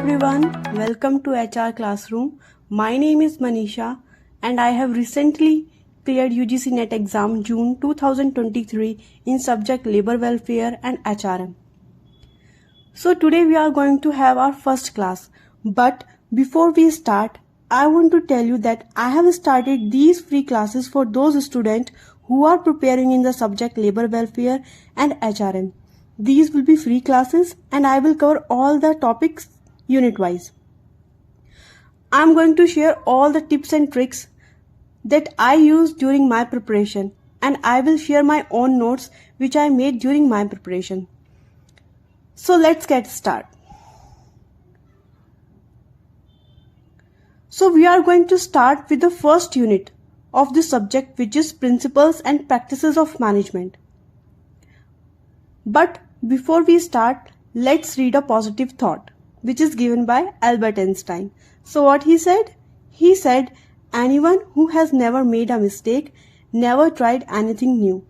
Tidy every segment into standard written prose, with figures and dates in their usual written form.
everyone, welcome to HR Classroom. My name is Manisha and I have recently cleared UGC NET exam June 2023 in subject Labor Welfare and HRM. So today we are going to have our first class, but before we start, I want to tell you that I have started these free classes for those students who are preparing in the subject Labor Welfare and HRM. These will be free classes and I will cover all the topics unit wise. I am going to share all the tips and tricks that I used during my preparation, and I will share my own notes which I made during my preparation. So let's get started. So we are going to start with the first unit of this subject, which is Principles and Practices of Management. But before we start, let's read a positive thought which is given by Albert Einstein. So what he said? He said, anyone who has never made a mistake never tried anything new.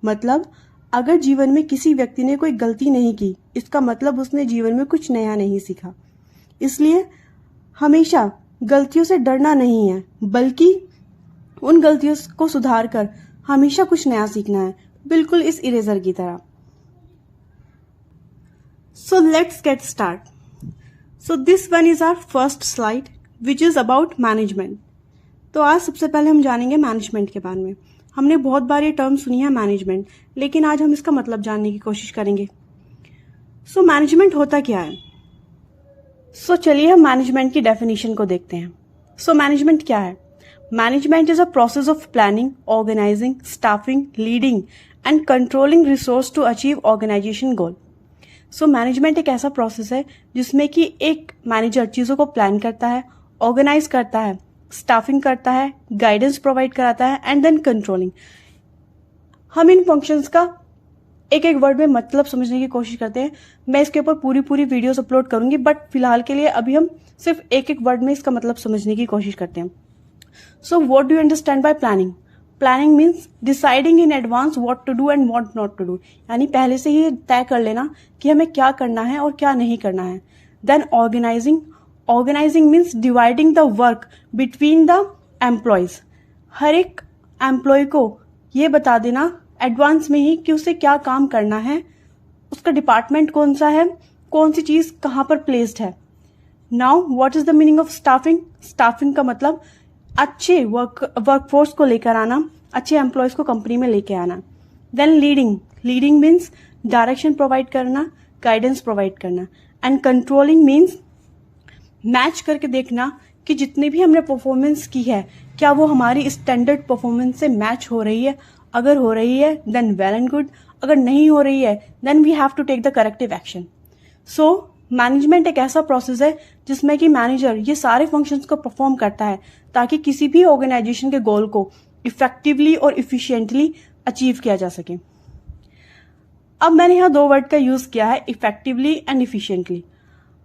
मतलब अगर जीवन में किसी व्यक्ति ने कोई गलती नहीं की, इसका मतलब उसने जीवन में कुछ नया नहीं सीखा. इसलिए हमेशा गलतियों से डरना नहीं है, बल्कि उन गलतियों को सुधार कर हमेशा कुछ नया सीखना है, बिल्कुल इस इरेजर की तरह. So let's get started. So this one is our first slide, which is about management. तो आज सबसे पहले हम जानेंगे मैनेजमेंट के बारे में. हमने बहुत बार ये टर्म सुनी है मैनेजमेंट, लेकिन आज हम इसका मतलब जानने की कोशिश करेंगे. सो मैनेजमेंट होता क्या है? सो चलिए हम मैनेजमेंट की डेफिनेशन को देखते हैं. सो मैनेजमेंट क्या है? Management is a process of planning, organizing, staffing, leading and controlling resource to achieve organization goal. So management एक ऐसा प्रोसेस है जिसमें कि एक मैनेजर चीज़ों को प्लान करता है, ऑर्गेनाइज करता है, स्टाफिंग करता है, गाइडेंस प्रोवाइड कराता है एंड देन कंट्रोलिंग. हम इन फंक्शंस का एक एक वर्ड में मतलब समझने की कोशिश करते हैं. मैं इसके ऊपर पूरी वीडियोस अपलोड करूंगी, बट फिलहाल के लिए अभी हम सिर्फ एक एक वर्ड में इसका मतलब समझने की कोशिश करते हैं. So what do you understand by planning? Planning means deciding in advance what to do and what not to do. यानी पहले से ही तय कर लेना कि हमें क्या करना है और क्या नहीं करना है. Then organising. Organising means dividing the work between the employees. हर एक एम्प्लॉय को ये बता देना एडवांस में ही कि उसे क्या काम करना है, उसका डिपार्टमेंट कौन सा है, कौन सी चीज कहाँ पर प्लेस्ड है. Now what is the meaning of staffing? Staffing का मतलब अच्छे वर्कफोर्स को लेकर आना, अच्छे एम्प्लॉयज को कंपनी में लेके आना. Then leading. Leading means direction provide करना, गाइडेंस प्रोवाइड करना. एंड कंट्रोलिंग मीन्स मैच करके देखना कि जितनी भी हमने परफॉर्मेंस की है, क्या वो हमारी स्टैंडर्ड परफॉर्मेंस से मैच हो रही है. अगर हो रही है देन वेल एंड गुड, अगर नहीं हो रही है then we have to take the corrective action. So management एक ऐसा प्रोसेस है जिसमें कि मैनेजर ये सारे फंक्शंस को परफॉर्म करता है ताकि किसी भी ऑर्गेनाइजेशन के गोल को इफेक्टिवली और इफिशिएंटली अचीव किया जा सके. अब मैंने यहाँ दो वर्ड का यूज किया है, इफेक्टिवली एंड इफिशिएंटली.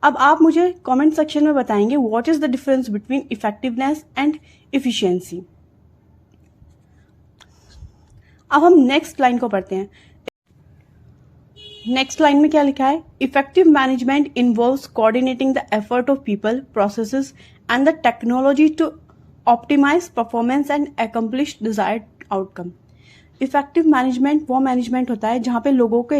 अब आप मुझे कमेंट सेक्शन में बताएंगे what is the difference between effectiveness and efficiency. अब हम नेक्स्ट लाइन को पढ़ते हैं. नेक्स्ट लाइन में क्या लिखा है? Effective management involves coordinating the effort of people, processes and the technology to optimise performance and accomplish desired outcome. Effective management वो मैनेजमेंट होता है जहां पे लोगों के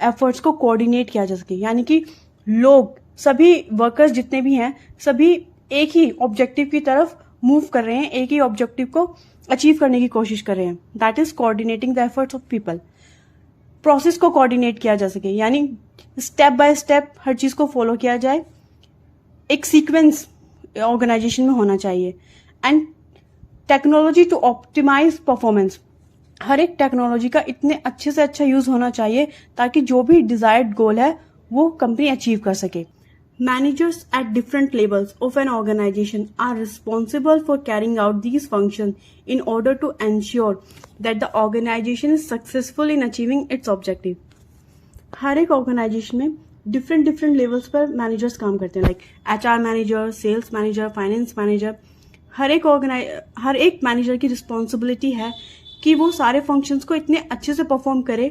एफर्ट्स को कोऑर्डिनेट किया जा सके. यानी कि लोग, सभी वर्कर्स जितने भी हैं, सभी एक ही ऑब्जेक्टिव की तरफ मूव कर रहे हैं, एक ही ऑब्जेक्टिव को अचीव करने की कोशिश कर रहे हैं. That is coordinating the efforts of people. Process को कोऑर्डिनेट किया जा सके, यानी स्टेप बाय स्टेप हर चीज को फॉलो किया जाए, एक सीक्वेंस ऑर्गेनाइजेशन में होना चाहिए. And technology to optimise performance. हर एक टेक्नोलॉजी का इतने अच्छे से अच्छा यूज होना चाहिए ताकि जो भी डिजायर्ड गोल है वो कंपनी अचीव कर सके. Managers at different levels of an organization are responsible for carrying out these functions in order to ensure that the organization is successful in achieving its objective. हर एक ऑर्गेनाइजेशन में different levels पर managers काम करते हैं, like HR manager, sales manager, finance manager. हर एक manager की responsibility है कि वो सारे फंक्शंस को इतने अच्छे से परफॉर्म करे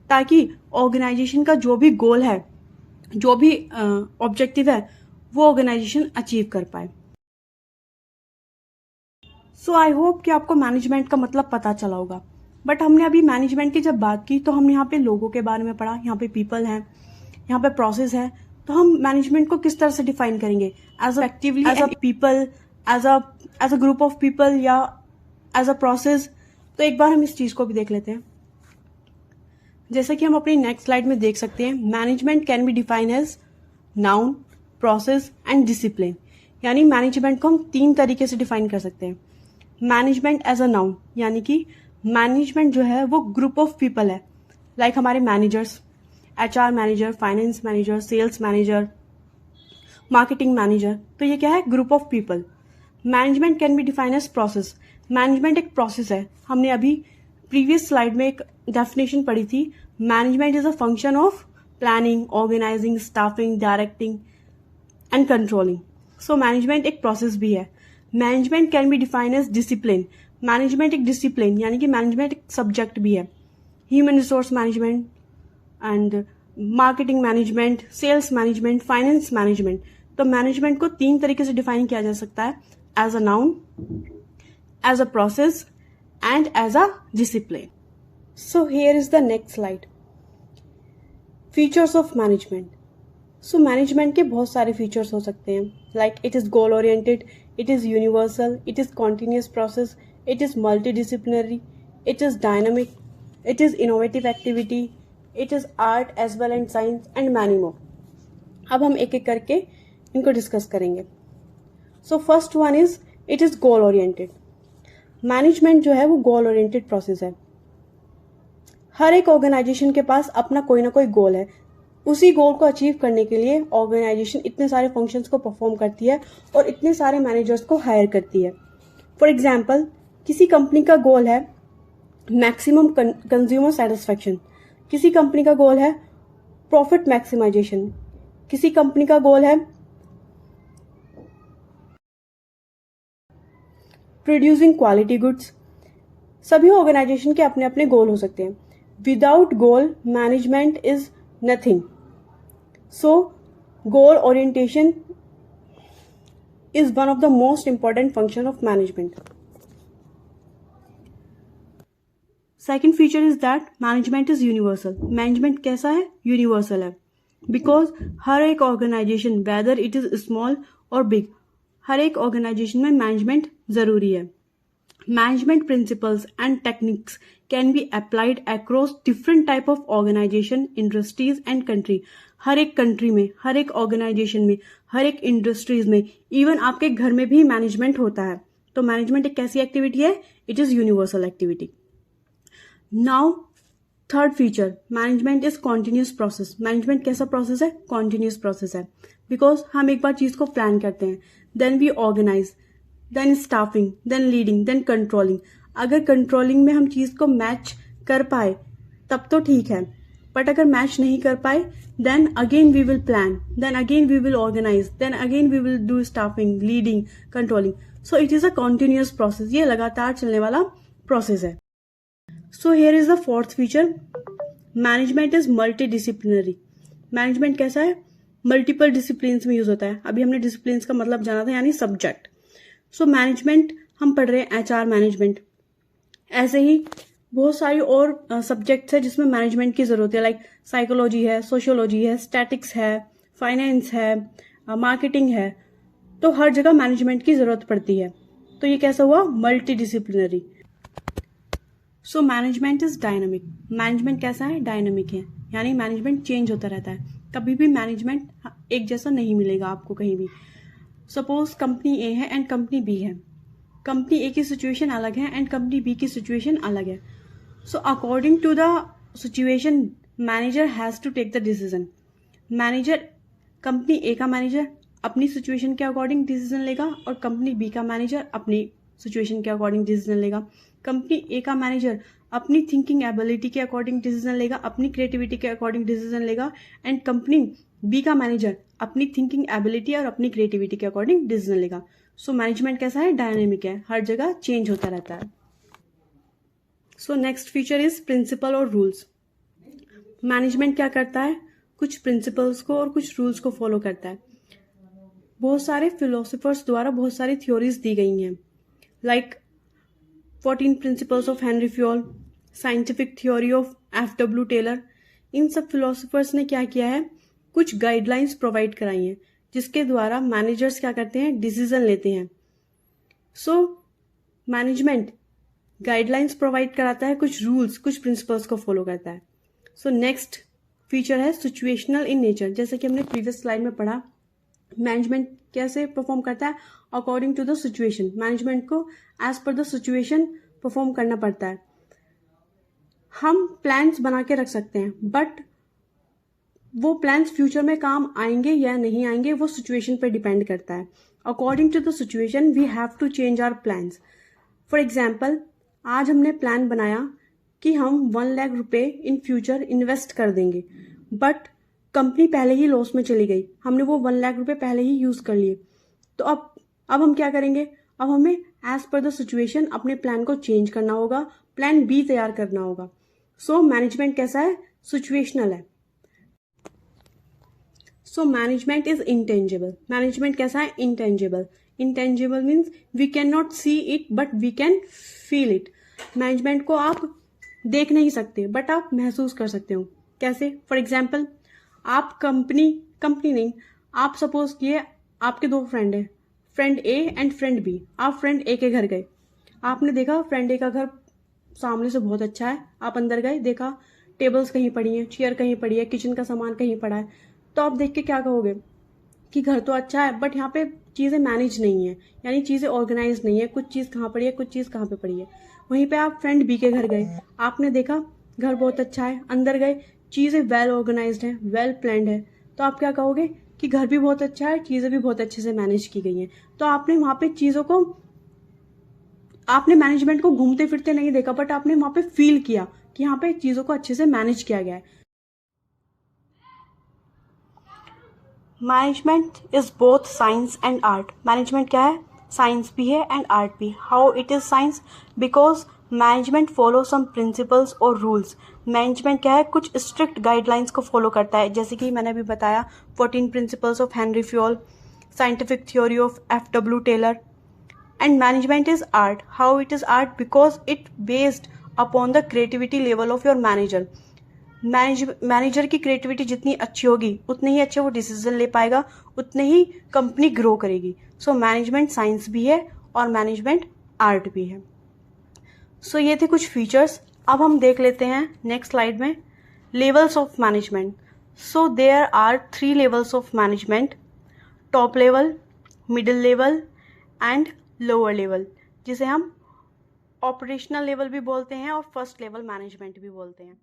ताकि ऑर्गेनाइजेशन का जो भी गोल है, जो भी ऑब्जेक्टिव है, वो ऑर्गेनाइजेशन अचीव कर पाए। सो आई होप कि आपको मैनेजमेंट का मतलब पता चला होगा। बट हमने अभी मैनेजमेंट की जब बात की तो हमने यहाँ पे लोगों के बारे में पढ़ा, यहाँ पे पीपल हैं, यहाँ पे प्रोसेस है। तो हम मैनेजमेंट को किस तरह से डिफाइन करेंगे? As actively, as a people, as a group of people, या एज अ प्रोसेस? तो एक बार हम इस चीज को भी देख लेते हैं। जैसे कि हम अपनी नेक्स्ट स्लाइड में देख सकते हैं, management can be define as noun, process and discipline. यानी मैनेजमेंट को हम 3 तरीके से डिफाइन कर सकते हैं। मैनेजमेंट एज अ नाउन, यानी कि मैनेजमेंट जो है वो ग्रुप ऑफ पीपल है, लाइक हमारे managers, HR manager, finance manager, sales manager, marketing manager. तो ये क्या है? Group of people. Management can be define as process. Management एक प्रोसेस है। हमने अभी प्रीवियस स्लाइड में एक डेफिनेशन पढ़ी थी, management is a function of planning, organizing, staffing, directing and controlling. So management एक प्रोसेस भी है। Management can be define as discipline. Management एक डिसिप्लिन, यानी कि मैनेजमेंट एक सब्जेक्ट भी है। Human resource management and marketing management, sales management, finance management. तो मैनेजमेंट को 3 तरीके से डिफाइन किया जा सकता है, as a noun, as a process and as a discipline. So here is the next slide, features of management. So management के बहुत सारे फीचर्स हो सकते हैं, like it is goal oriented, it is universal, it is continuous process, it is multidisciplinary, it is dynamic, it is innovative activity, it is art as well and science and many more. अब हम एक एक करके इनको discuss करेंगे। So first one is it is goal oriented. Management जो है वो गोल ओरिएंटेड प्रोसेस है। हर एक ऑर्गेनाइजेशन के पास अपना कोई ना कोई गोल है। उसी गोल को अचीव करने के लिए ऑर्गेनाइजेशन इतने सारे फंक्शंस को परफॉर्म करती है और इतने सारे मैनेजर्स को हायर करती है। फॉर एग्जाम्पल, किसी कंपनी का गोल है मैक्सिमम कंज्यूमर सेटिस्फेक्शन, किसी कंपनी का गोल है प्रॉफिट मैक्सिमाइजेशन, किसी कंपनी का गोल है प्रोड्यूसिंग क्वालिटी गुड्स। सभी ऑर्गेनाइजेशन के अपने अपने गोल हो सकते हैं। Without goal management is nothing. So goal orientation is one of the most important function of management. Second feature is that management is universal. Management कैसा है? Universal है, because हर एक organization, whether it is small or big, हर एक organization में management जरूरी है. Management principles and techniques can be applied across different type of organization, industries and country. हर एक country में, हर एक ऑर्गेनाइजेशन में, हर एक इंडस्ट्रीज में, इवन आपके घर में भी मैनेजमेंट होता है. तो मैनेजमेंट एक कैसी एक्टिविटी है? It is universal activity. Now third feature, management is continuous process. Management कैसा प्रोसेस है? कॉन्टिन्यूस प्रोसेस है, बिकॉज हम एक बार चीज को प्लान करते हैं, then we organize, then staffing, then leading, then controlling. अगर कंट्रोलिंग में हम चीज को मैच कर पाए तब तो ठीक है, बट अगर मैच नहीं कर पाए then again we will plan, then again we will organize, then again we will do staffing, leading, controlling. So it is a continuous process. ये लगातार चलने वाला प्रोसेस है. So here is the fourth feature, management is multi disciplinary. Management कैसा है? Multiple discipline में use होता है. अभी हमने डिसिप्लिन का मतलब जाना था, यानी सब्जेक्ट. सो मैनेजमेंट हम पढ़ रहे हैं HR मैनेजमेंट. ऐसे ही बहुत सारी और सब्जेक्ट्स है जिसमें मैनेजमेंट की जरूरत है, लाइक साइकोलॉजी है, सोशियोलॉजी है, स्टैटिक्स है, फाइनेंस है, मार्केटिंग है. तो हर जगह मैनेजमेंट की जरूरत पड़ती है. तो ये कैसा हुआ? Multi disciplinary. So management is dynamic. Management कैसा है? डायनामिक है, यानी मैनेजमेंट चेंज होता रहता है. कभी भी मैनेजमेंट एक जैसा नहीं मिलेगा आपको कहीं भी. सपोज कंपनी ए है एंड कंपनी बी है. कंपनी ए की सिचुएशन अलग है एंड कंपनी बी की सिचुएशन अलग है. So according to the situation manager has to take the decision. Manager, company A का मैनेजर अपनी सिचुएशन के अकॉर्डिंग डिसीजन लेगा और कंपनी बी का मैनेजर अपनी सिचुएशन के अकॉर्डिंग डिसीजन लेगा. कंपनी ए का मैनेजर अपनी थिंकिंग एबिलिटी के अकॉर्डिंग डिसीजन लेगा, अपनी क्रिएटिविटी के अकॉर्डिंग डिसीजन लेगा, एंड कंपनी बी का मैनेजर अपनी थिंकिंग एबिलिटी और अपनी क्रिएटिविटी के अकॉर्डिंग डिसीजन लेगा. सो मैनेजमेंट कैसा है? डायनेमिक है, हर जगह चेंज होता रहता है. So next feature is principle और रूल्स. मैनेजमेंट क्या करता है? कुछ प्रिंसिपल्स को और कुछ रूल्स को फॉलो करता है. बहुत सारे फिलोसोफर्स द्वारा बहुत सारी थ्योरीज दी गई हैं, like 14 principles of Henry Fayol, scientific theory of F.W. Taylor. इन सब फिलोसोफर्स ने क्या किया है, कुछ गाइडलाइंस प्रोवाइड कराई हैं जिसके द्वारा मैनेजर्स क्या करते हैं, डिसीजन लेते हैं। सो मैनेजमेंट गाइडलाइंस प्रोवाइड कराता है, कुछ रूल्स, कुछ प्रिंसिपल्स को फॉलो करता है। सो नेक्स्ट फीचर है सिचुएशनल इन नेचर। जैसे कि हमने प्रीवियस स्लाइड में पढ़ा, मैनेजमेंट कैसे परफॉर्म करता है, according to the situation. Management को as per the situation perform करना पड़ता है। हम प्लान्स बना के रख सकते हैं, बट वो प्लान्स फ्यूचर में काम आएंगे या नहीं आएंगे वो सिचुएशन पर डिपेंड करता है। According to the situation we have to change our plans. For example, आज हमने प्लान बनाया कि हम 1 लाख रुपए इन फ्यूचर इन्वेस्ट कर देंगे, बट कंपनी पहले ही लॉस में चली गई, हमने वो 1 लाख रुपए पहले ही यूज कर लिए। तो अब हम क्या करेंगे, अब हमें एज पर द सिचुएशन अपने प्लान को चेंज करना होगा, प्लान बी तैयार करना होगा। सो मैनेजमेंट कैसा है, सिचुएशनल है। So management is intangible. Management कैसा है, intangible. Intangible means we can not see it but we can feel it. Management को आप देख नहीं सकते बट आप महसूस कर सकते हो। कैसे, फॉर एग्जाम्पल, आप कंपनी नहीं, आप सपोज किए आपके 2 फ्रेंड है, friend A and friend B. आप फ्रेंड ए के घर गए, आपने देखा फ्रेंड ए का घर सामने से बहुत अच्छा है, आप अंदर गए, देखा टेबल्स कहीं पड़ी हैं, चेयर कहीं पड़ी है, किचन का सामान कहीं पड़ा है, तो आप देख के क्या कहोगे कि घर तो अच्छा है बट यहाँ पे चीज़ें मैनेज नहीं है, यानी चीज़ें ऑर्गेनाइज नहीं है, कुछ चीज़ कहाँ पड़ी है, कुछ चीज़ कहाँ पे पड़ी है। वहीं पे आप फ्रेंड बी के घर गए, आपने देखा घर बहुत अच्छा है, अंदर गए, चीज़ें वेल ऑर्गेनाइज्ड है, वेल प्लान्ड है, तो आप क्या कहोगे कि घर भी बहुत अच्छा है, चीज़ें भी बहुत अच्छे से मैनेज की गई हैं। तो आपने वहाँ पे चीज़ों को, आपने मैनेजमेंट को घूमते फिरते नहीं देखा बट आपने वहाँ पे फील किया कि यहाँ पे चीज़ों को अच्छे से मैनेज किया गया है। Management is both science and art. Management क्या है, साइंस भी है एंड आर्ट भी। How it is science, because management follow some principles और रूल्स। मैनेजमेंट क्या है, कुछ स्ट्रिक्ट गाइडलाइंस को फॉलो करता है, जैसे कि मैंने अभी बताया 14 principles of Henry Fayol, scientific theory of F.W. Taylor. And management is art. How it is art, because it based upon the creativity level of your manager. Manager की creativity जितनी अच्छी होगी उतने ही अच्छे वो डिसीजन ले पाएगा, उतने ही कंपनी ग्रो करेगी। सो मैनेजमेंट साइंस भी है और मैनेजमेंट आर्ट भी है। सो ये थे कुछ फीचर्स। अब हम देख लेते हैं नेक्स्ट स्लाइड में levels of management. So there are 3 levels of management, top level, middle level and lower level, जिसे हम ऑपरेशनल लेवल भी बोलते हैं और फर्स्ट लेवल मैनेजमेंट भी बोलते हैं।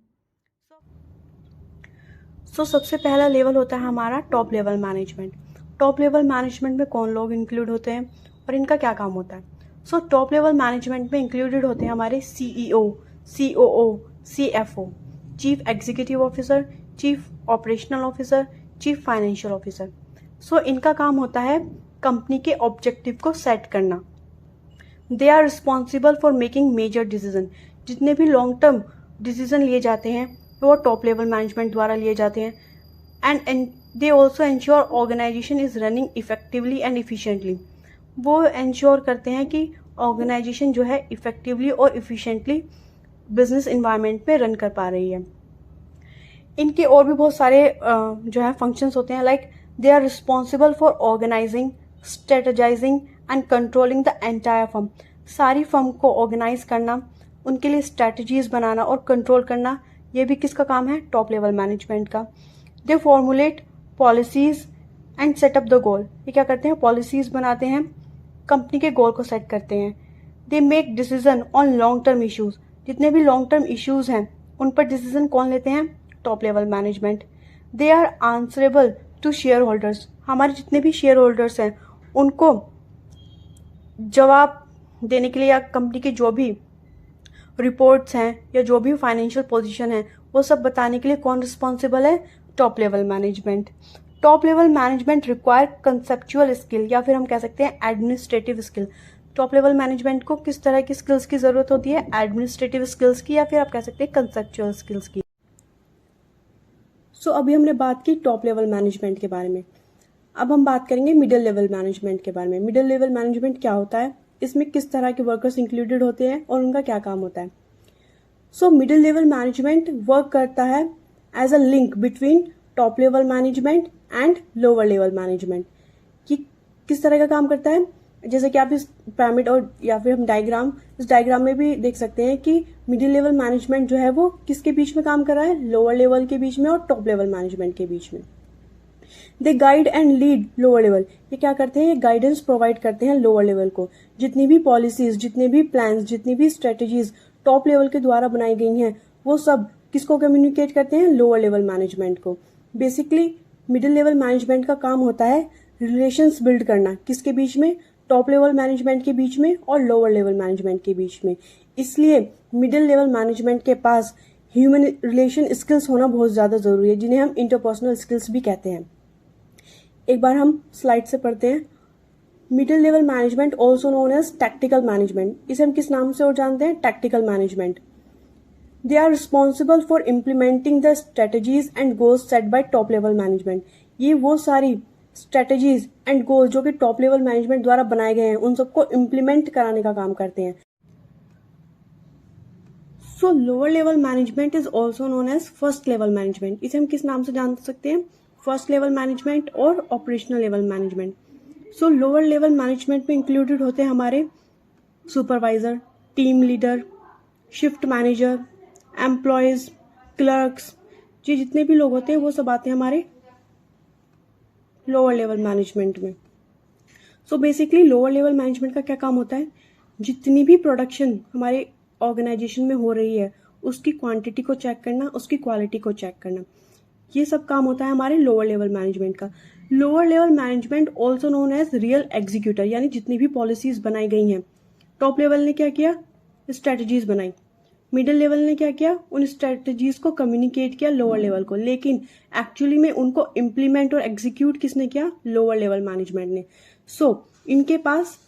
सो सबसे पहला लेवल होता है हमारा top level management. Top level management में कौन लोग इंक्लूड होते हैं और इनका क्या काम होता है। सो टॉप लेवल मैनेजमेंट में इंक्लूडेड होते हैं हमारे CEO, COO, CFO, chief executive officer, chief operational officer, chief financial officer. So इनका काम होता है कंपनी के ऑब्जेक्टिव को सेट करना। They are responsible for making major decision. जितने भी लॉन्ग टर्म डिसीजन लिए जाते हैं वो टॉप लेवल मैनेजमेंट द्वारा लिए जाते हैं। And they also ensure organization is running effectively and efficiently. वो इंश्योर करते हैं कि ऑर्गेनाइजेशन जो है इफेक्टिवली और इफिशिएंटली बिजनेस इन्वायरमेंट में रन कर पा रही है। इनके और भी बहुत सारे जो है फंक्शंस होते हैं, like they are responsible for organizing, strategizing and controlling the entire firm. सारी फर्म को ऑर्गेनाइज करना, उनके लिए स्ट्रेटजीज बनाना और कंट्रोल करना, ये भी किसका काम है, टॉप लेवल मैनेजमेंट का। They formulate policies and set up the goal. ये क्या करते हैं, पॉलिसीज बनाते हैं, कंपनी के गोल को सेट करते हैं। They make decision on long term issues. जितने भी लॉन्ग टर्म इश्यूज हैं उन पर डिसीजन कौन लेते हैं, top level management. They are answerable to shareholders. हमारे जितने भी शेयर होल्डर्स हैं उनको जवाब देने के लिए, या कंपनी की जो भी रिपोर्ट्स हैं या जो भी फाइनेंशियल पोजीशन है वो सब बताने के लिए कौन रिस्पॉन्सिबल है, top level management. Top level management require conceptual skill, या फिर हम कह सकते हैं administrative skill. Top level management को किस तरह की स्किल्स की जरूरत होती है, एडमिनिस्ट्रेटिव स्किल्स की, या फिर आप कह सकते हैं कंसेप्चुअल स्किल्स की। सो अभी हमने बात की टॉप लेवल मैनेजमेंट के बारे में। अब हम बात करेंगे मिडिल लेवल मैनेजमेंट के बारे में। मिडिल लेवल मैनेजमेंट क्या होता है, इसमें किस तरह के वर्कर्स इंक्लूडेड होते हैं और उनका क्या काम होता है। So middle level management work करता है as a link between top level management and lower level management. कि किस तरह का काम करता है, जैसे कि आप इस पिरामिड और या फिर हम इस डायग्राम में भी देख सकते हैं कि मिडिल लेवल मैनेजमेंट जो है वो किसके बीच में काम कर रहा है, लोअर लेवल के बीच में और टॉप लेवल मैनेजमेंट के बीच में। They guide and lead lower level, ये क्या करते हैं, ये गाइडेंस प्रोवाइड करते हैं लोअर लेवल को। जितनी भी पॉलिसीज, जितने भी प्लान्स, जितनी भी स्ट्रेटेजीज टॉप लेवल के द्वारा बनाई गई हैं वो सब किसको कम्युनिकेट करते हैं, लोअर लेवल मैनेजमेंट को। बेसिकली मिडिल लेवल मैनेजमेंट का काम होता है रिलेशंस बिल्ड करना, किसके बीच में, टॉप लेवल मैनेजमेंट के बीच में और लोअर लेवल मैनेजमेंट के बीच में। इसलिए मिडिल लेवल मैनेजमेंट के पास ह्यूमन रिलेशन स्किल्स होना बहुत ज्यादा जरूरी है, जिन्हें हम इंटरपर्सनल स्किल्स भी कहते हैं। एक बार हम स्लाइड से पढ़ते हैं। Middle level management also known as tactical management, इसे हम किस नाम से और जानते हैं, tactical management. They are responsible for implementing the strategies and goals set by top level management. ये वो सारी स्ट्रेटेजीज एंड गोल जो कि टॉप लेवल मैनेजमेंट द्वारा बनाए गए हैं उन सबको इम्प्लीमेंट कराने का काम करते हैं। So lower level management is also known as first level management, इसे हम किस नाम से जान सकते हैं, फर्स्ट लेवल मैनेजमेंट और operational level management. So lower level management में इंक्लूडेड होते हैं हमारे supervisor, team leader, shift manager, employees, clerks, ये जितने भी लोग होते हैं वो सब आते हैं हमारे लोअर लेवल मैनेजमेंट में। So basically lower level management का क्या काम होता है, जितनी भी प्रोडक्शन हमारे ऑर्गेनाइजेशन में हो रही है उसकी क्वांटिटी को चेक करना, उसकी क्वालिटी को चेक करना, ये सब काम होता है हमारे लोअर लेवल मैनेजमेंट का। Lower level management also known as real executor, यानी जितनी भी पॉलिसीज बनाई गई हैं, टॉप लेवल ने क्या किया, स्ट्रेटजीज बनाई, मिडिल लेवल ने क्या किया, उन स्ट्रेटजीज को कम्युनिकेट किया लोअर लेवल को, लेकिन एक्चुअली में उनको इम्प्लीमेंट और एग्जीक्यूट किसने किया, लोअर लेवल मैनेजमेंट ने। सो इनके पास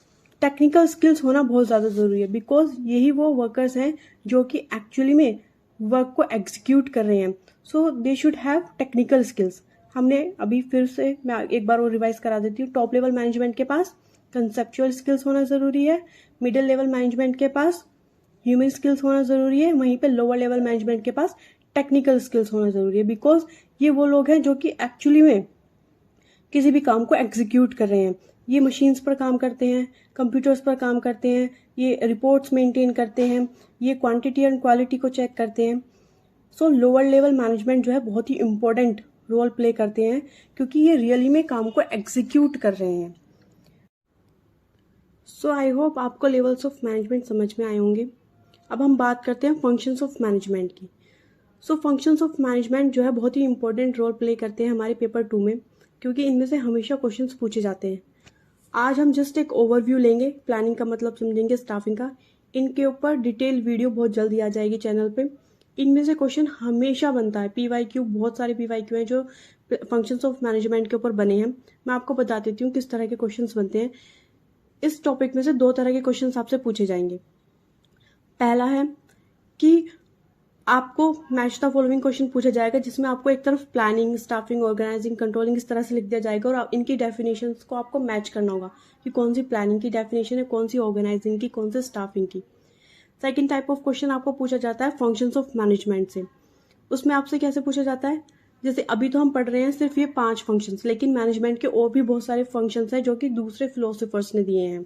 टेक्निकल स्किल्स होना बहुत ज्यादा जरूरी है, बिकॉज यही वो वर्कर्स हैं जो कि एक्चुअली में वर्क को एग्जीक्यूट कर रहे हैं। So they should have technical skills. हमने अभी फिर से मैं एक बार और रिवाइज करा देती हूँ। टॉप लेवल मैनेजमेंट के पास कंसेप्चुअल स्किल्स होना जरूरी है, मिडिल लेवल मैनेजमेंट के पास ह्यूमन स्किल्स होना जरूरी है, वहीं पे लोअर लेवल मैनेजमेंट के पास टेक्निकल स्किल्स होना जरूरी है, बिकॉज ये वो लोग हैं जो कि एक्चुअली में किसी भी काम को एग्जीक्यूट कर रहे हैं। ये मशीन्स पर काम करते हैं, कंप्यूटर्स पर काम करते हैं, ये रिपोर्ट्स मेंटेन करते हैं, ये क्वांटिटी एंड क्वालिटी को चेक करते हैं। सो लोअर लेवल मैनेजमेंट जो है बहुत ही इंपॉर्टेंट रोल प्ले करते हैं, क्योंकि ये रियली में काम को एग्जीक्यूट कर रहे हैं। सो आई होप आपको लेवल्स ऑफ मैनेजमेंट समझ में आए होंगे। अब हम बात करते हैं फंक्शंस ऑफ मैनेजमेंट की। सो फंक्शंस ऑफ मैनेजमेंट जो है बहुत ही इंपॉर्टेंट रोल प्ले करते हैं हमारे पेपर 2 में, क्योंकि इनमें से हमेशा क्वेश्चंस पूछे जाते हैं। आज हम जस्ट एक ओवरव्यू लेंगे, प्लानिंग का मतलब समझेंगे, स्टाफिंग का। इनके ऊपर डिटेल वीडियो बहुत जल्दी आ जाएगी चैनल पे। इनमें से क्वेश्चन हमेशा बनता है, पीवाईक्यू, बहुत सारे पीवाईक्यू हैं जो फंक्शंस ऑफ मैनेजमेंट के ऊपर बने हैं। मैं आपको बता देती हूँ किस तरह के क्वेश्चंस बनते हैं। इस टॉपिक में से 2 तरह के क्वेश्चंस आपसे पूछे जाएंगे। पहला है कि आपको मैच द फॉलोइंग क्वेश्चन पूछा जाएगा, जिसमें आपको एक तरफ प्लानिंग, स्टाफिंग, ऑर्गेनाइजिंग, कंट्रोलिंग इस तरह से लिख दिया जाएगा और इनकी डेफिनेशंस को आपको मैच करना होगा कि कौन सी प्लानिंग की डेफिनेशन है, कौन सी ऑर्गेनाइजिंग की, कौन सी स्टाफिंग की। सेकंड टाइप ऑफ क्वेश्चन आपको पूछा जाता है फंक्शंस ऑफ मैनेजमेंट से। उसमें आपसे कैसे पूछा जाता है, जैसे अभी तो हम पढ़ रहे हैं सिर्फ ये 5 फंक्शंस, लेकिन मैनेजमेंट के और भी बहुत सारे फंक्शंस हैं जो कि दूसरे फिलोसोफर्स ने दिए हैं।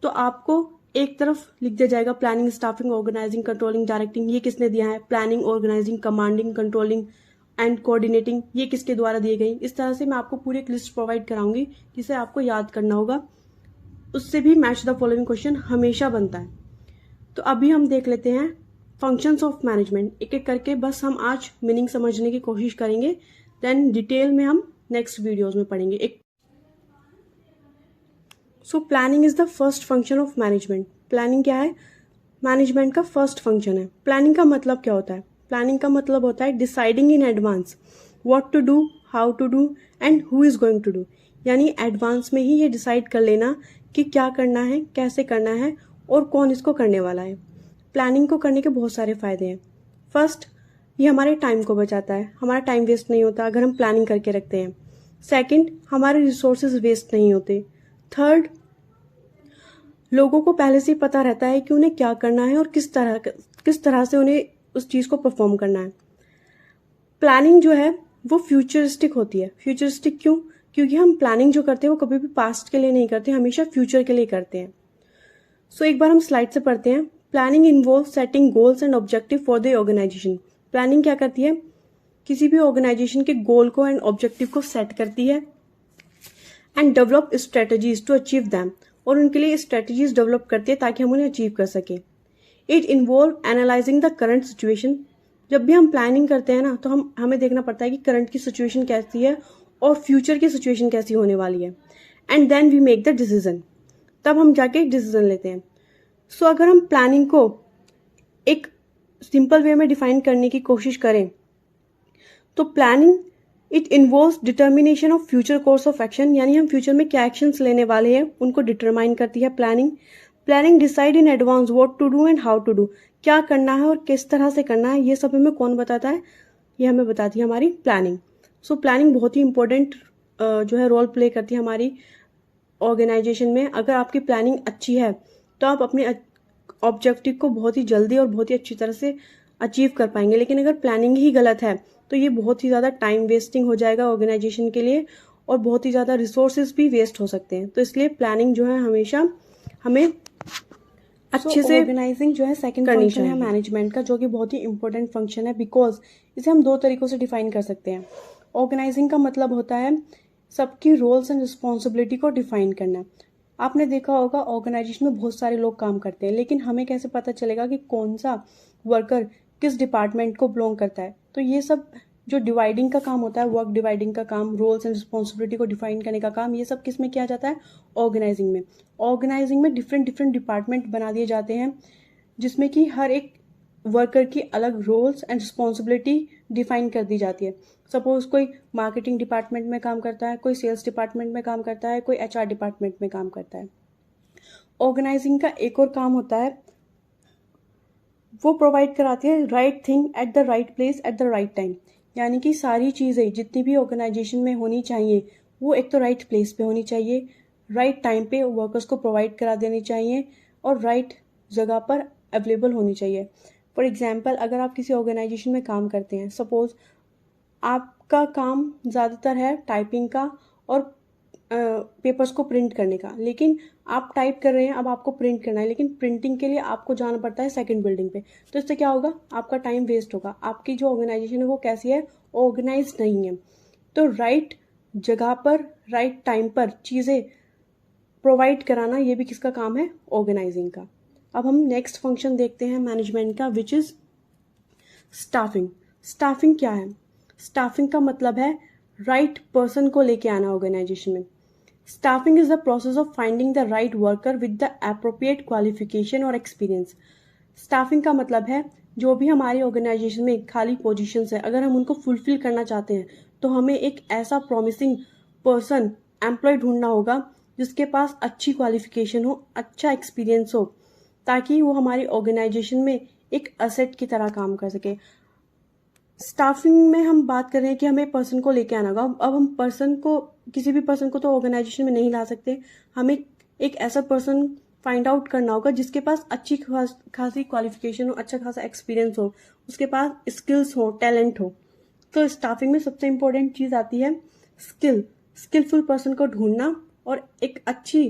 तो आपको एक तरफ लिख दिया जाएगा planning, staffing, organizing, controlling, directing, ये किसने दिया है, planning, organizing, commanding, controlling and coordinating, ये किसके द्वारा दिए गई। इस तरह से मैं आपको पूरी एक लिस्ट प्रोवाइड कराऊंगी जिसे आपको याद करना होगा। उससे भी मैच द फॉलोइंग क्वेश्चन हमेशा बनता है। तो अभी हम देख लेते हैं फंक्शंस ऑफ मैनेजमेंट, एक एक करके बस हम आज मीनिंग समझने की कोशिश करेंगे, देन डिटेल में हम नेक्स्ट वीडियोज में पढ़ेंगे। So planning is the first function of management. Planning क्या है, मैनेजमेंट का फर्स्ट फंक्शन है। प्लानिंग का मतलब क्या होता है, प्लानिंग का मतलब होता है deciding in advance what to do, how to do and who is going to do, यानी एडवांस में ही ये डिसाइड कर लेना कि क्या करना है, कैसे करना है और कौन इसको करने वाला है। प्लानिंग को करने के बहुत सारे फायदे हैं। फर्स्ट, ये हमारे टाइम को बचाता है, हमारा टाइम वेस्ट नहीं होता अगर हम प्लानिंग करके रखते हैं। सेकंड, हमारे रिसोर्सेज वेस्ट नहीं होते। थर्ड, लोगों को पहले से ही पता रहता है कि उन्हें क्या करना है और किस तरह से उन्हें उस चीज़ को परफॉर्म करना है। प्लानिंग जो है वो फ्यूचरिस्टिक होती है। फ्यूचरिस्टिक क्यों? क्योंकि हम प्लानिंग जो करते हैं वो कभी भी पास्ट के लिए नहीं करते, हमेशा फ्यूचर के लिए करते हैं। सो एक बार हम स्लाइड से पढ़ते हैं। Planning involve setting goals and objective for the organization. Planning क्या करती है? किसी भी ऑर्गेनाइजेशन के गोल को एंड ऑब्जेक्टिव को सेट करती है and develop strategies to achieve them, और उनके लिए स्ट्रेटजीज डेवलप करती है ताकि हम उन्हें अचीव कर सके। It involve analysing the current situation. जब भी हम प्लानिंग करते हैं ना, तो हमें देखना पड़ता है कि करंट की सिचुएशन कैसी है और फ्यूचर की सिचुएशन कैसी होने वाली है, and then we make the decision. तब हम जाके डिसीजन लेते हैं। सो अगर हम प्लानिंग को एक सिंपल वे में डिफाइन करने की कोशिश करें तो planning it involves determination of future course of action, यानी हम फ्यूचर में क्या एक्शंस लेने वाले हैं उनको डिटरमाइन करती है planning decide in advance what to do and how to do, क्या करना है और किस तरह से करना है, ये सब हमें कौन बताता है? ये हमें बताती है हमारी प्लानिंग। सो प्लानिंग बहुत ही इंपॉर्टेंट जो है रोल प्ले करती है हमारी ऑर्गेनाइजेशन में। अगर आपकी प्लानिंग अच्छी है तो आप अपने ऑब्जेक्टिव को बहुत ही जल्दी और बहुत ही अच्छी तरह से अचीव कर पाएंगे। लेकिन अगर प्लानिंग ही गलत है तो ये बहुत ही ज़्यादा टाइम वेस्टिंग हो जाएगा ऑर्गेनाइजेशन के लिए, और बहुत ही ज़्यादा रिसोर्सेज भी वेस्ट हो सकते हैं। तो इसलिए प्लानिंग जो है हमेशा हमें अच्छे से ऑर्गेनाइजिंग जो है सेकंड फंक्शन है मैनेजमेंट का, जो कि बहुत ही इंपॉर्टेंट फंक्शन है, बिकॉज इसे हम दो तरीकों से डिफाइन कर सकते हैं। ऑर्गेनाइजिंग का मतलब होता है सबकी रोल्स एंड रिस्पॉन्सिबिलिटी को डिफाइन करना। आपने देखा होगा ऑर्गेनाइजेशन में बहुत सारे लोग काम करते हैं, लेकिन हमें कैसे पता चलेगा कि कौन सा वर्कर किस डिपार्टमेंट को बिलोंग करता है? तो ये सब जो डिवाइडिंग का काम होता है, वर्क डिवाइडिंग का काम, रोल्स एंड रिस्पॉन्सिबिलिटी को डिफाइन करने का काम, ये सब किस में किया जाता है? ऑर्गेनाइजिंग में। ऑर्गेनाइजिंग में डिफरेंट डिपार्टमेंट बना दिए जाते हैं जिसमें कि हर एक वर्कर की अलग रोल्स एंड रिस्पॉन्सिबिलिटी डिफाइन कर दी जाती है। सपोज कोई मार्केटिंग डिपार्टमेंट में काम करता है, कोई सेल्स डिपार्टमेंट में काम करता है, कोई एचआर डिपार्टमेंट में काम करता है। ऑर्गेनाइजिंग का एक और काम होता है, वो प्रोवाइड कराती है right thing at the right place at the right time, यानी कि सारी चीज़ें जितनी भी ऑर्गेनाइजेशन में होनी चाहिए वो एक तो राइट प्लेस पे होनी चाहिए, राइट टाइम पे वर्कर्स को प्रोवाइड करा देनी चाहिए, और राइट जगह पर अवेलेबल होनी चाहिए। फॉर एग्जांपल, अगर आप किसी ऑर्गेनाइजेशन में काम करते हैं, सपोज आपका काम ज़्यादातर है टाइपिंग का और पेपर्स को प्रिंट करने का, लेकिन आप टाइप कर रहे हैं, अब आपको प्रिंट करना है, लेकिन प्रिंटिंग के लिए आपको जाना पड़ता है सेकंड बिल्डिंग पे। तो इससे क्या होगा? आपका टाइम वेस्ट होगा। आपकी जो ऑर्गेनाइजेशन है वो कैसी है? ऑर्गेनाइज नहीं है। तो राइट जगह पर राइट टाइम पर चीज़ें प्रोवाइड कराना, ये भी किसका काम है? ऑर्गेनाइजिंग का। अब हम नेक्स्ट फंक्शन देखते हैं मैनेजमेंट का, विच इज स्टाफिंग। स्टाफिंग क्या है? स्टाफिंग का मतलब है राइट पर्सन को लेके आना ऑर्गेनाइजेशन में। Staffing is the process of finding the right worker with the appropriate qualification और एक्सपीरियंस। स्टाफिंग का मतलब है जो भी हमारी ऑर्गेनाइजेशन में खाली पोजीशंस है, अगर हम उनको फुलफिल करना चाहते हैं तो हमें एक ऐसा प्रॉमिसिंग पर्सन एम्प्लॉय ढूंढना होगा जिसके पास अच्छी क्वालिफिकेशन हो, अच्छा एक्सपीरियंस हो, ताकि वो हमारी ऑर्गेनाइजेशन में एक असेट की तरह काम कर सके। स्टाफिंग में हम बात कर रहे हैं कि हमें पर्सन को लेके आना होगा। अब हम किसी भी पर्सन को तो ऑर्गेनाइजेशन में नहीं ला सकते, हमें एक ऐसा पर्सन फाइंड आउट करना होगा जिसके पास अच्छी खासी क्वालिफिकेशन हो, अच्छा खासा एक्सपीरियंस हो, उसके पास स्किल्स हो, टैलेंट हो। तो स्टाफिंग में सबसे इंपॉर्टेंट चीज़ आती है स्किलफुल पर्सन को ढूंढना और एक अच्छी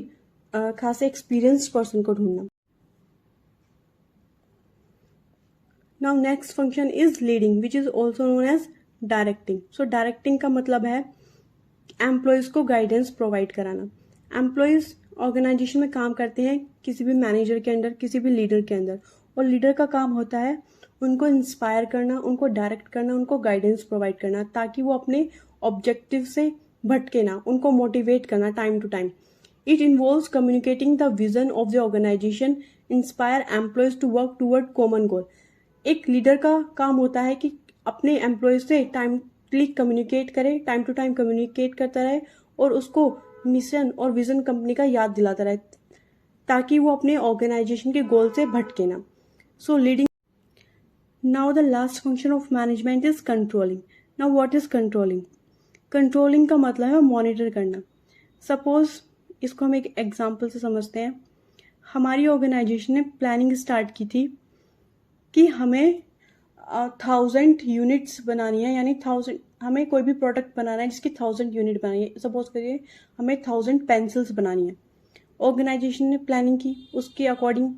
खासे एक्सपीरियंस्ड पर्सन को ढूंढना। Now next function is leading, which is also known as directing. So directing का मतलब है एम्प्लॉयज़ को गाइडेंस प्रोवाइड कराना। एम्प्लॉयज़ ऑर्गेनाइजेशन में काम करते हैं किसी भी मैनेजर के अंडर, किसी भी लीडर के अंदर, और लीडर का काम होता है उनको इंस्पायर करना, उनको डायरेक्ट करना, उनको गाइडेंस प्रोवाइड करना, ताकि वो अपने ऑब्जेक्टिव से भटके ना, उनको मोटिवेट करना time to time. It involves communicating the vision of the organization, inspire employees to work toward common goal. एक लीडर का काम होता है कि अपने एम्प्लॉयज से टाइमली कम्युनिकेट करे, टाइम टू टाइम कम्युनिकेट करता रहे और उसको मिशन और विजन कंपनी का याद दिलाता रहे, ताकि वो अपने ऑर्गेनाइजेशन के गोल से भटके ना। So leading. Now the last function of management is controlling. Now what is controlling? Controlling का मतलब है मॉनिटर करना। सपोज इसको हम एक एग्जांपल से समझते हैं। हमारी ऑर्गेनाइजेशन ने प्लानिंग स्टार्ट की थी कि हमें 1000 यूनिट्स बनानी है, यानी 1000 हमें कोई भी प्रोडक्ट बनाना है जिसकी 1000 यूनिट बनानी है। सपोज करिए हमें 1000 पेंसिल्स बनानी है। ऑर्गेनाइजेशन ने प्लानिंग की, उसके अकॉर्डिंग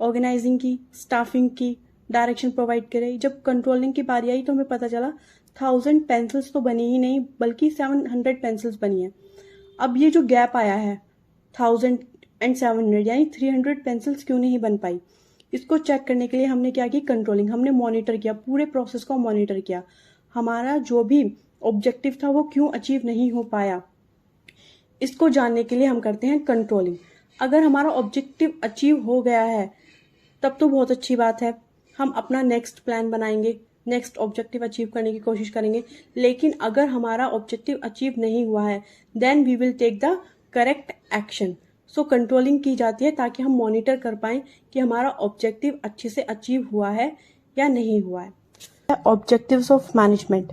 ऑर्गेनाइजिंग की, स्टाफिंग की, डायरेक्शन प्रोवाइड करे। जब कंट्रोलिंग की बारी आई तो हमें पता चला 1000 पेंसिल्स तो बनी ही नहीं, बल्कि 700 पेंसिल्स बनी है। अब ये जो गैप आया है 1700 यानी 300 पेंसिल्स क्यों नहीं बन पाई, इसको चेक करने के लिए हमने क्या की, कंट्रोलिंग। हमने मॉनिटर किया, पूरे प्रोसेस को मॉनिटर किया। हमारा जो भी ऑब्जेक्टिव था वो क्यों अचीव नहीं हो पाया, इसको जानने के लिए हम करते हैं कंट्रोलिंग। अगर हमारा ऑब्जेक्टिव अचीव हो गया है तब तो बहुत अच्छी बात है, हम अपना नेक्स्ट प्लान बनाएंगे, नेक्स्ट ऑब्जेक्टिव अचीव करने की कोशिश करेंगे। लेकिन अगर हमारा ऑब्जेक्टिव अचीव नहीं हुआ है then we will take the correct action. So controlling की जाती है ताकि हम मॉनिटर कर पाएं कि हमारा ऑब्जेक्टिव अच्छे से अचीव हुआ है या नहीं हुआ है। Objectives of management.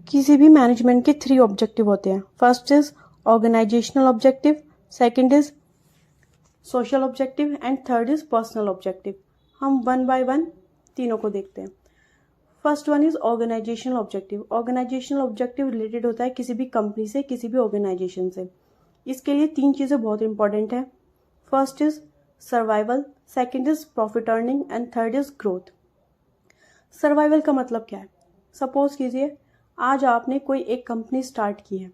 किसी भी मैनेजमेंट के 3 ऑब्जेक्टिव होते हैं। First is organizational objective, second is social objective and third is personal objective. हम वन बाय वन तीनों को देखते हैं। First one is organizational objective. Organizational objective related होता है किसी भी कंपनी से, किसी भी ऑर्गेनाइजेशन से। इसके लिए 3 चीज़ें बहुत इंपॉर्टेंट है। First is survival, second is profit earning and third is growth. Survival का मतलब क्या है? सपोज कीजिए आज आपने कोई एक कंपनी स्टार्ट की है,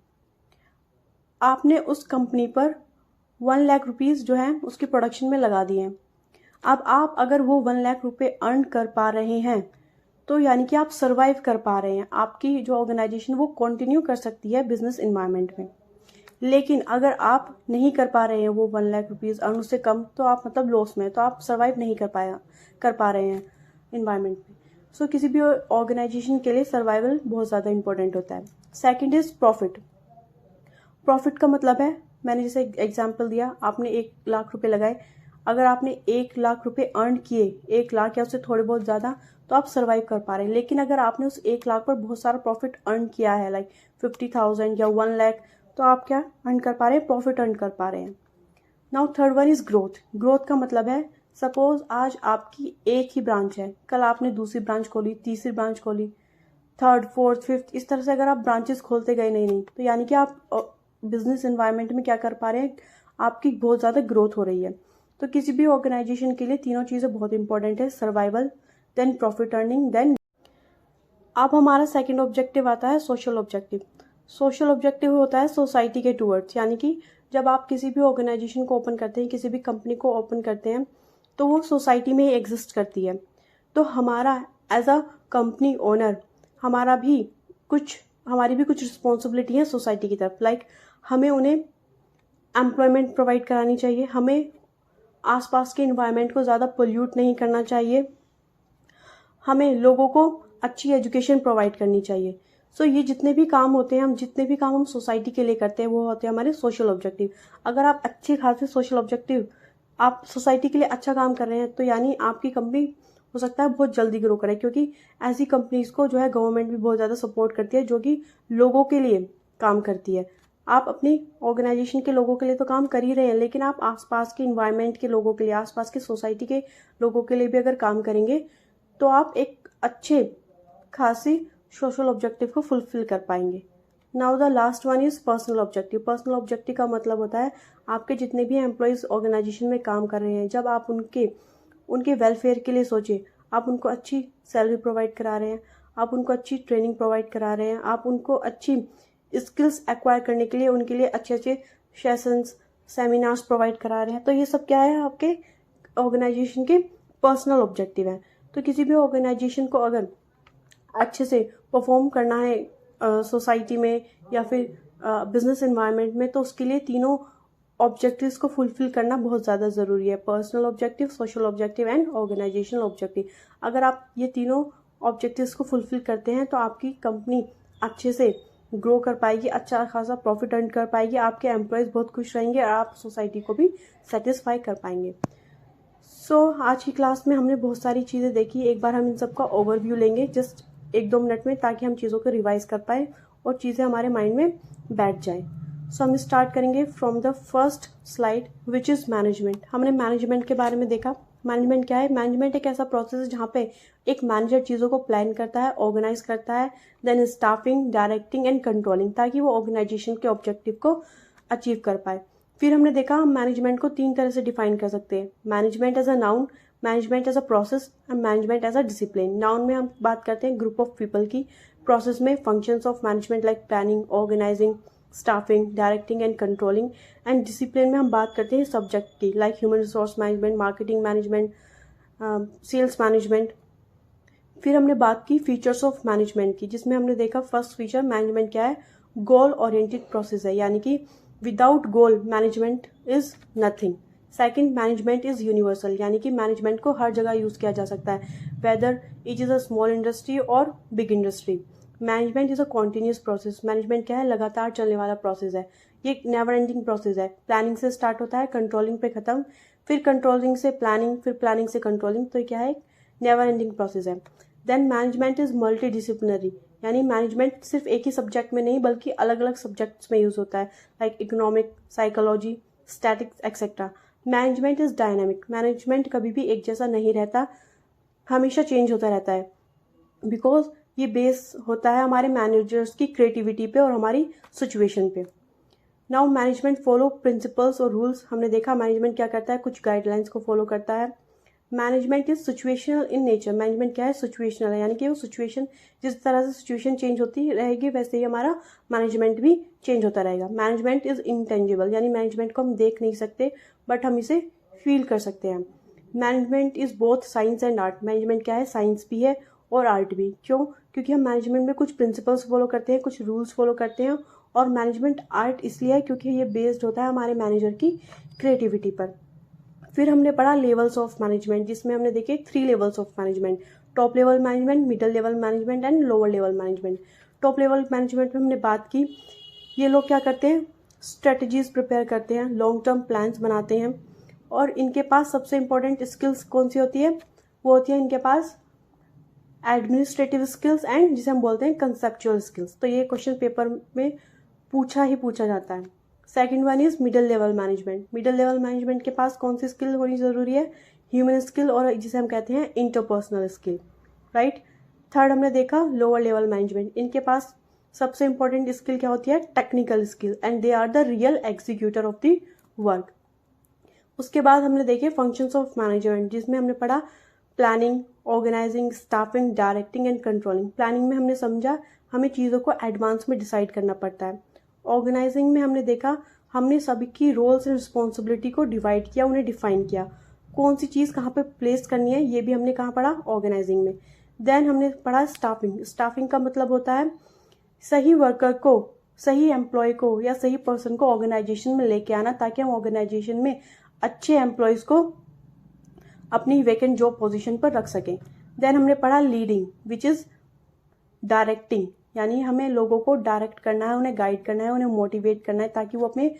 आपने उस कंपनी पर 1 लाख रुपीज़ जो है उसकी प्रोडक्शन में लगा दिए हैं। अब आप अगर वो 1 लाख रुपए अर्न कर पा रहे हैं तो यानी कि आप सर्वाइव कर पा रहे हैं, आपकी जो ऑर्गेनाइजेशन वो कंटिन्यू कर सकती है बिजनेस इन्वायरमेंट में। लेकिन अगर आप नहीं कर पा रहे हैं वो 1 लाख रुपीज़ अर्न, उससे कम, तो आप मतलब लॉस में, तो आप सर्वाइव नहीं कर पा रहे हैं इन्वायरमेंट में। सो किसी भी ऑर्गेनाइजेशन के लिए सर्वाइवल बहुत ज़्यादा इंपॉर्टेंट होता है। Second is profit. प्रॉफिट का मतलब है, मैंने जैसे एग्जाम्पल दिया, आपने 1 लाख रुपए लगाए, अगर आपने 1 लाख रुपए अर्न किए, 1 लाख या उससे थोड़े बहुत ज़्यादा, तो आप सर्वाइव कर पा रहे हैं। लेकिन अगर आपने उस 1 लाख पर बहुत सारा प्रॉफिट अर्न किया है, लाइक 50,000 या 1 लाख, तो आप क्या अर्न कर पा रहे हैं? प्रॉफिट अर्न कर पा रहे हैं। Now third one is growth. Growth का मतलब है, सपोज आज आपकी एक ही ब्रांच है, कल आपने दूसरी ब्रांच खोली, तीसरी ब्रांच खोली, थर्ड, फोर्थ, फिफ्थ, इस तरह से अगर आप ब्रांचेस खोलते गए नहीं, तो यानी कि आप बिजनेस एनवायरनमेंट में क्या कर पा रहे हैं, आपकी बहुत ज़्यादा ग्रोथ हो रही है। तो किसी भी ऑर्गेनाइजेशन के लिए तीनों चीज़ें बहुत इंपॉर्टेंट है, survival, then profit earning, then. अब हमारा सेकंड ऑब्जेक्टिव आता है सोशल ऑब्जेक्टिव। सोशल ऑब्जेक्टिव होता है सोसाइटी के टूवर्ड्स, यानी कि जब आप किसी भी ऑर्गेनाइजेशन को ओपन करते हैं, किसी भी कंपनी को ओपन करते हैं, तो वो सोसाइटी में ही एग्जिस्ट करती है। तो हमारा एज अ कंपनी ओनर हमारी भी कुछ रिस्पॉन्सिबिलिटी है सोसाइटी की तरफ। लाइक हमें उन्हें एम्प्लॉयमेंट प्रोवाइड करानी चाहिए, हमें आसपास के इन्वायरमेंट को ज़्यादा पोल्यूट नहीं करना चाहिए, हमें लोगों को अच्छी एजुकेशन प्रोवाइड करनी चाहिए। सो ये जितने भी काम होते हैं, हम सोसाइटी के लिए करते हैं, वो होते हैं हमारे सोशल ऑब्जेक्टिव। अगर आप अच्छे खासे सोशल ऑब्जेक्टिव, आप सोसाइटी के लिए अच्छा काम कर रहे हैं, तो यानी आपकी कंपनी हो सकता है बहुत जल्दी ग्रो करे, क्योंकि ऐसी कंपनीज को जो है गवर्नमेंट भी बहुत ज़्यादा सपोर्ट करती है, जो कि लोगों के लिए काम करती है। आप अपनी ऑर्गेनाइजेशन के लोगों के लिए तो काम कर ही रहे हैं, लेकिन आप आसपास के इन्वायरमेंट के लोगों के लिए, आसपास के सोसाइटी के लोगों के लिए भी अगर काम करेंगे तो आप एक अच्छे खासी सोशल ऑब्जेक्टिव को फुलफिल कर पाएंगे। Now the last one is personal objective. Personal objective का मतलब होता है आपके जितने भी एम्प्लॉयज़ ऑर्गेनाइजेशन में काम कर रहे हैं, जब आप उनके वेलफेयर के लिए सोचें, आप उनको अच्छी सैलरी प्रोवाइड करा रहे हैं, आप उनको अच्छी ट्रेनिंग प्रोवाइड करा रहे हैं, आप उनको अच्छी स्किल्स एक्वायर करने के लिए उनके लिए अच्छे अच्छे सेशंस, सेमिनार्स प्रोवाइड करा रहे हैं, तो ये सब क्या है, आपके ऑर्गेनाइजेशन के पर्सनल ऑब्जेक्टिव है। तो किसी भी ऑर्गेनाइजेशन को अगर अच्छे से परफॉर्म करना है सोसाइटी में या फिर बिजनेस एनवायरनमेंट में, तो उसके लिए तीनों ऑब्जेक्टिव्स को फुलफिल करना बहुत ज़्यादा ज़रूरी है। Personal objective, social objective and organizational objective. अगर आप ये तीनों ऑब्जेक्टिव्स को फुलफिल करते हैं तो आपकी कंपनी अच्छे से ग्रो कर पाएगी, अच्छा खासा प्रॉफिट अर्न कर पाएगी, आपके एम्प्लॉयज़ बहुत खुश रहेंगे और आप सोसाइटी को भी सेटिस्फाई कर पाएंगे। आज की क्लास में हमने बहुत सारी चीज़ें देखी। एक बार हम इन सब का ओवरव्यू लेंगे जस्ट 1-2 मिनट में, ताकि हम चीज़ों को रिवाइज कर पाए और चीज़ें हमारे माइंड में बैठ जाए। सो हम स्टार्ट करेंगे from the first slide which is management. हमने मैनेजमेंट के बारे में देखा। मैनेजमेंट क्या है? मैनेजमेंट एक ऐसा प्रोसेस है जहाँ पे एक मैनेजर चीज़ों को प्लान करता है, ऑर्गेनाइज करता है, then staffing, directing and controlling, ताकि वो ऑर्गेनाइजेशन के ऑब्जेक्टिव को अचीव कर पाए। फिर हमने देखा हम मैनेजमेंट को 3 तरह से डिफाइन कर सकते हैं। Management as a noun, management as a process and management as a discipline. Noun में हम बात करते हैं ग्रुप ऑफ पीपल की, प्रोसेस में functions of management like planning, organizing, staffing, directing and controlling, and discipline में हम बात करते हैं सब्जेक्ट की, like human resource management, marketing management, sales management. फिर हमने बात की फीचर्स ऑफ मैनेजमेंट की, जिसमें हमने देखा फर्स्ट फीचर मैनेजमेंट क्या है? गोल ओरिएंटेड प्रोसेस है, यानी कि without goal management is nothing. Second, management is universal, यानी कि मैनेजमेंट को हर जगह यूज किया जा सकता है, whether it is a small industry or big industry. Management is a continuous process. Management क्या है? लगातार चलने वाला प्रोसेस है, ये एक नेवर एंडिंग प्रोसेस है। प्लानिंग से स्टार्ट होता है, कंट्रोलिंग पे खत्म, फिर कंट्रोलिंग से प्लानिंग, फिर प्लानिंग से कंट्रोलिंग, तो क्या है? एक नेवर एंडिंग प्रोसेस है। Then management is multi disciplinary, यानी मैनेजमेंट सिर्फ एक ही सब्जेक्ट में नहीं बल्कि अलग अलग सब्जेक्ट्स में यूज होता है, like economic, psychology, statics etcetera. Management is dynamic, management कभी भी एक जैसा नहीं रहता, हमेशा चेंज होता रहता है, बिकॉज ये बेस होता है हमारे मैनेजर्स की क्रिएटिविटी पे और हमारी सिचुएशन पे। नाउ मैनेजमेंट फॉलो प्रिंसिपल्स और रूल्स। हमने देखा मैनेजमेंट क्या करता है? कुछ गाइडलाइंस को फॉलो करता है। Management is situational in nature. Management क्या है? सिचुएशनल है, यानी कि वो सिचुएशन, जिस तरह से सिचुएशन चेंज होती रहेगी वैसे ही हमारा मैनेजमेंट भी चेंज होता रहेगा। मैनेजमेंट इज इंटेंजिबल, यानी मैनेजमेंट को हम देख नहीं सकते बट हम इसे फील कर सकते हैं। Management is both science and art. Management क्या है? साइंस भी है और आर्ट भी। क्यों? क्योंकि हम मैनेजमेंट में कुछ प्रिंसिपल्स फॉलो करते हैं, कुछ रूल्स फॉलो करते हैं, और मैनेजमेंट आर्ट इसलिए है क्योंकि ये बेस्ड होता है हमारे मैनेजर की क्रिएटिविटी पर। फिर हमने पढ़ा लेवल्स ऑफ मैनेजमेंट, जिसमें हमने देखे 3 levels of management, top level management, middle level management and lower level management. Top level management में हमने बात की, ये लोग क्या करते हैं? स्ट्रेटजीज प्रिपेयर करते हैं, लॉन्ग टर्म प्लान्स बनाते हैं, और इनके पास सबसे इंपॉर्टेंट स्किल्स कौन सी होती है? वो होती है इनके पास एडमिनिस्ट्रेटिव स्किल्स एंड जिसे हम बोलते हैं कंसेप्चुअल स्किल्स। तो ये क्वेश्चन पेपर में पूछा जाता है। Second one is middle level management. Middle level management के पास कौन सी स्किल होनी जरूरी है? ह्यूमन स्किल और जिसे हम कहते हैं इंटरपर्सनल स्किल, राइट। थर्ड हमने देखा लोअर लेवल मैनेजमेंट। इनके पास सबसे इंपॉर्टेंट स्किल क्या होती है? Technical skill, and they are the real executor of the work. उसके बाद हमने देखे फंक्शंस ऑफ मैनेजमेंट, जिसमें हमने पढ़ा planning, organizing, staffing, directing and controlling. Planning में हमने समझा हमें चीज़ों को एडवांस में डिसाइड करना पड़ता है। ऑर्गेनाइजिंग में हमने देखा हमने सभी की रोल्स एंड रिस्पॉन्सिबिलिटी को डिवाइड किया, उन्हें डिफाइन किया, कौन सी चीज़ कहाँ पे प्लेस करनी है, ये भी हमने कहाँ पढ़ा? ऑर्गेनाइजिंग में। देन हमने पढ़ा स्टाफिंग। स्टाफिंग का मतलब होता है सही वर्कर को, सही एम्प्लॉय को या सही पर्सन को ऑर्गेनाइजेशन में लेके आना, ताकि हम ऑर्गेनाइजेशन में अच्छे एम्प्लॉयज़ को अपनी वैकेंट जॉब पोजीशन पर रख सकें। देन हमने पढ़ा लीडिंग, विच इज़ डायरेक्टिंग, यानी हमें लोगों को डायरेक्ट करना है, उन्हें गाइड करना है, उन्हें मोटिवेट करना है, ताकि वो अपने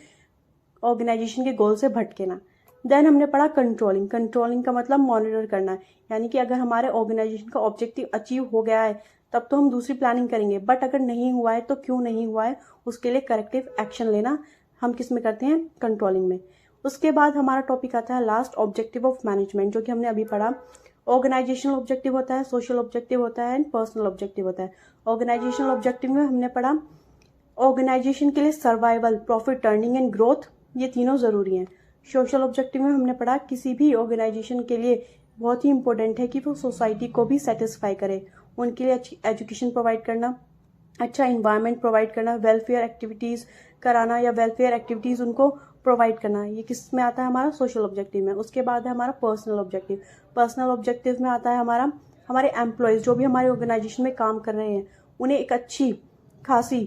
ऑर्गेनाइजेशन के गोल से भटके ना। देन हमने पढ़ा कंट्रोलिंग। कंट्रोलिंग का मतलब मॉनिटर करना है, यानी कि अगर हमारे ऑर्गेनाइजेशन का ऑब्जेक्टिव अचीव हो गया है तब तो हम दूसरी प्लानिंग करेंगे, बट अगर नहीं हुआ है तो क्यों नहीं हुआ है, उसके लिए करेक्टिव एक्शन लेना हम किस में करते हैं? कंट्रोलिंग में। उसके बाद हमारा टॉपिक आता है लास्ट, ऑब्जेक्टिव ऑफ मैनेजमेंट, जो कि हमने अभी पढ़ा। ऑर्गेनाइजेशनल ऑब्जेक्टिव होता है, सोशल ऑब्जेक्टिव होता है एंड पर्सनल ऑब्जेक्टिव होता है। ऑर्गेनाइजेशनल ऑब्जेक्टिव में हमने पढ़ा ऑर्गेनाइजेशन के लिए survival, profit, earning and growth, ये तीनों जरूरी हैं। सोशल ऑब्जेक्टिव में हमने पढ़ा किसी भी ऑर्गेनाइजेशन के लिए बहुत ही इंपॉर्टेंट है कि वो सोसाइटी को भी सेटिस्फाई करे, उनके लिए अच्छी एजुकेशन प्रोवाइड करना, अच्छा इन्वायरमेंट प्रोवाइड करना, वेलफेयर एक्टिविटीज़ कराना या वेलफेयर एक्टिविटीज़ उनको प्रोवाइड करना। ये किस में आता है? हमारा सोशल ऑब्जेक्टिव में। उसके बाद है हमारा पर्सनल ऑब्जेक्टिव। पर्सनल ऑब्जेक्टिव में आता है हमारे एम्प्लॉयज़ जो भी हमारे ऑर्गेनाइजेशन में काम कर रहे हैं, उन्हें एक अच्छी खासी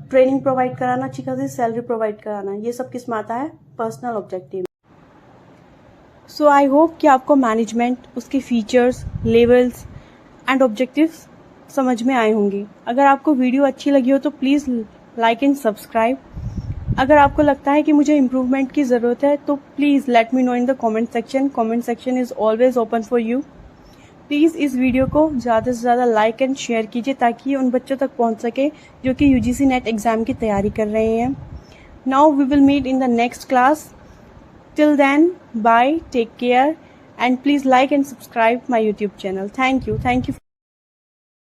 ट्रेनिंग प्रोवाइड कराना, अच्छी खासी सैलरी प्रोवाइड कराना, ये सब किस में आता है? Personal objective. So I hope कि आपको मैनेजमेंट, उसके फीचर्स, लेवल्स एंड ऑब्जेक्टिव्स समझ में आए होंगे। अगर आपको वीडियो अच्छी लगी हो तो प्लीज़ लाइक एंड सब्सक्राइब। अगर आपको लगता है कि मुझे इम्प्रूवमेंट की ज़रूरत है तो please let me know in the comment section. Comment section is always open for you. Please इस वीडियो को ज़्यादा से ज़्यादा लाइक एंड शेयर कीजिए ताकि ये उन बच्चों तक पहुंच सके जो कि UGC नेट एग्ज़ाम की तैयारी कर रहे हैं। Now we will meet in the next class. Till then, bye, take care, and please like and subscribe my YouTube channel. Thank you.